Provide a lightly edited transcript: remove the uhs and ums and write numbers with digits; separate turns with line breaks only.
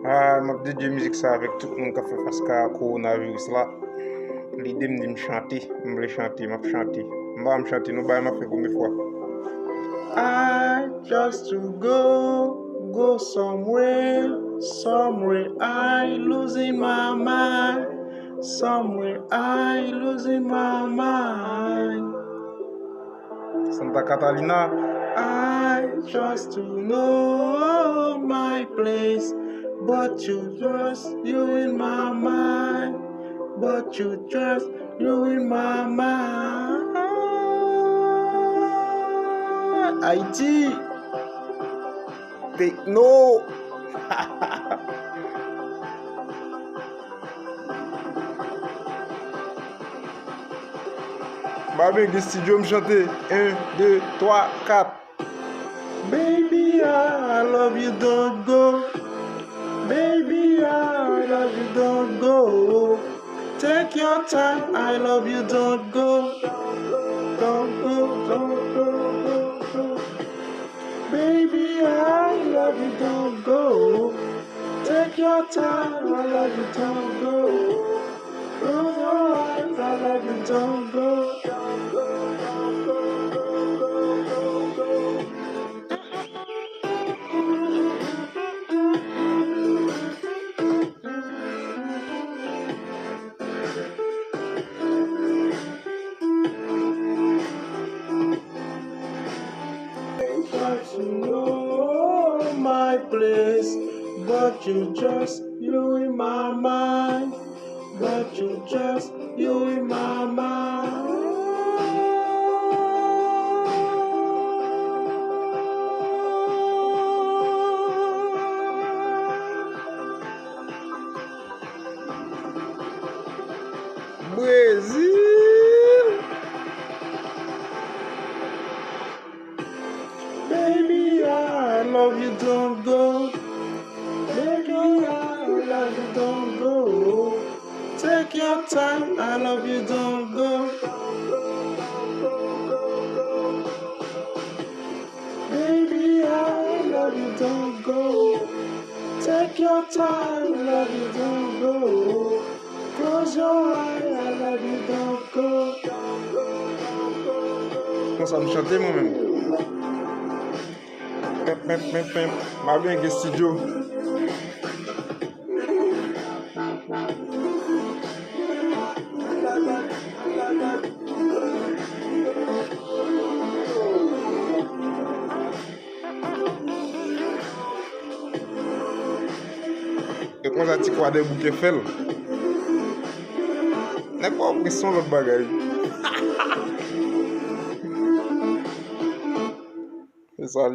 M'a dédié musique ça avec tout le monde qui a fait face à coronavirus là. L'idée me chanter, me chanter, m'a chanter. M'a chanter, nous m'a fait combien de fois. I just to go somewhere, I losing my mind. Somewhere I losing my mind. Santa Catalina. I just to know my place, but you in my mind, you in my mind. Haïti, techno. Babé, des studios me chanter. 1, 2, 3, 4. Baby, I love you, don't go. Baby, I love you, don't go. Take your time, I love you, don't go. Don't go, don't go, don't go. Baby, I love you, don't go. Take your time, I love you, don't go. Close your eyes, I love you, don't go. To know my place, but you in my mind, you in my mind. Brazil. Baby, I love you, don't go. Baby, I love you, don't go. Take your time, I love you, don't go. Baby, I love you, don't go. Take your time, I love you, don't go. Close your eyes, I love you, don't go. Comment ça me chanter moi-même? Ma bien que studio. Et quand ça quoi des bouquets fait n'est pas pression l'autre bagage. C'est ça.